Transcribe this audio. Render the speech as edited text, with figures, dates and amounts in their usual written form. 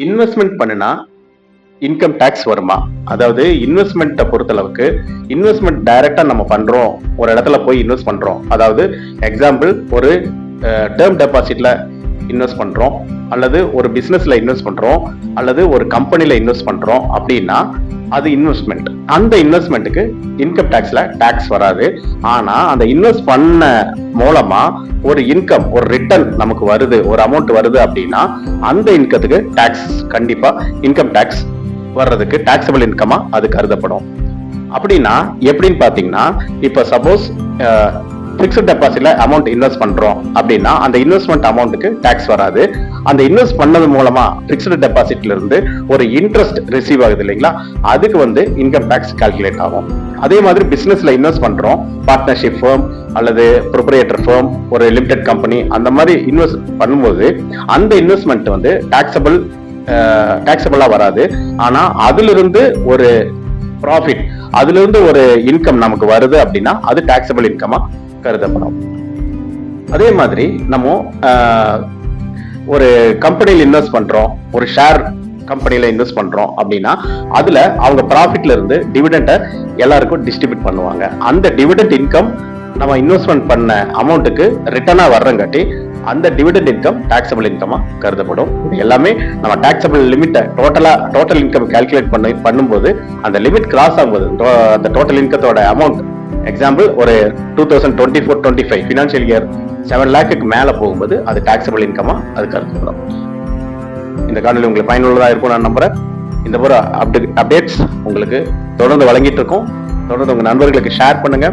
Investment பண்ணுனா income tax வருமா? அதாவது இன்வெஸ்ட்மெண்ட்டை பொறுத்தளவுக்கு இன்வெஸ்ட்மெண்ட் டைரக்டா நம்ம பண்றோம், ஒரு இடத்துல போய் இன்வெஸ்ட் பண்றோம். அதாவது எக்ஸாம்பிள் ஒரு டேர்ம் டெபாசிட்ல இன்வெஸ்ட் பண்றோம், அல்லது ஒரு பிசினஸ்ல இன்வெஸ்ட் பண்றோம், அல்லது ஒரு கம்பெனில இன்வெஸ்ட் பண்றோம் அப்படின்னா அது இன்வெஸ்ட்மெண்ட். அந்த இன்வெஸ்ட்மெண்ட்டுக்கு இன்கம் டேக்ஸ்ல டாக்ஸ் வராது. ஆனா அந்த இன்வெஸ்ட் பண்ண மூலமா ஒரு இன்கம், ஒரு ரிட்டர்ன் நமக்கு வருது, ஒரு அமௌண்ட் வருது அப்படின்னா அந்த இன்கத்துக்கு டாக்ஸ் கண்டிப்பா இன்கம் டாக்ஸ் வர்றதுக்கு டாக்ஸபிள் இன்கமா அது கருதப்படும். அப்படின்னா எப்படின்னு பாத்தீங்கன்னா, இப்ப சப்போஸ் பிக்ஸ்ட் டெபாசிட்ல அமௌண்ட் இன்வெஸ்ட் பண்றோம் அப்படின்னா அந்த இன்வெஸ்ட்மெண்ட் அமௌண்ட்டுக்கு டாக்ஸ் வராது. அந்த இன்வெஸ்ட் பண்ணது மூலமா பிக்ஸ்ட் டெபாசிட்ல இருந்து ஒரு இன்ட்ரெஸ்ட் ரிசீவ் ஆகுது இல்லைங்களா, அதுக்கு இன்கம் டாக்ஸ் கால்குலேட் ஆகும். அதே மாதிரி பிசினஸ்ல இன்வெஸ்ட் பண்றோம், பார்ட்னர்ஷிப் ஃபர்ம் அல்லது ப்ரொப்ரையேட்டர் ஃபர்ம், ஒரு லிமிடெட் கம்பெனி, அந்த மாதிரி இன்வெஸ்ட் பண்ணும்போது அந்த இன்வெஸ்ட்மெண்ட் டாக்ஸபிளா வராது. ஆனா அதுல இருந்து ஒரு ப்ராஃபிட், அதுல இருந்து ஒரு இன்கம் நமக்கு வருது அப்படின்னா அது டாக்ஸபிள் இன்கமா கருதப்படும். அதே மாதிரி நம்ம ஒரு கம்பெனியில் இன்வெஸ்ட் பண்றோம், ஒரு ஷேர் கம்பெனில இன்வெஸ்ட் பண்றோம் அப்படின்னா அதுல அவங்க ப்ராஃபிட்ல இருந்து டிவிடெண்டை எல்லாருக்கும் டிஸ்ட்ரிபியூட் பண்ணுவாங்க. அந்த டிவிடெண்ட் இன்கம் நம்ம இன்வெஸ்ட்மெண்ட் பண்ண அமௌண்ட்டுக்கு ரிட்டர்னா வர்றங்காட்டி அந்த டிவிடெண்ட் இன்கம் டாக்ஸபிள் இன்கமா கருதப்படும். எல்லாமே நம்ம டாக்ஸபிள் லிமிட்டை டோட்டல் இன்கம் கால்குலேட் பண்ணும்போது அந்த லிமிட் கிராஸ் ஆகும்போது அந்த டோட்டல் இன்கத்தோட அமௌண்ட், எக்ஸாம்பிள் ஒரு 2024-25 ஃபினான்ஷியல் இயர் 7 lakhக்கு மேல போகும்போது அது டாக்ஸபிள் இன்கமா அது கருதப்படும். இந்த காணொலி உங்களுக்கு பயனுள்ளதா இருக்கும் நான் நம்புறேன். இந்த போற அப்டேட்ஸ் உங்களுக்கு தொடர்ந்து வழங்கிட்டு இருக்கோம். தொடர்ந்து உங்க நண்பர்களுக்கு ஷேர் பண்ணுங்க.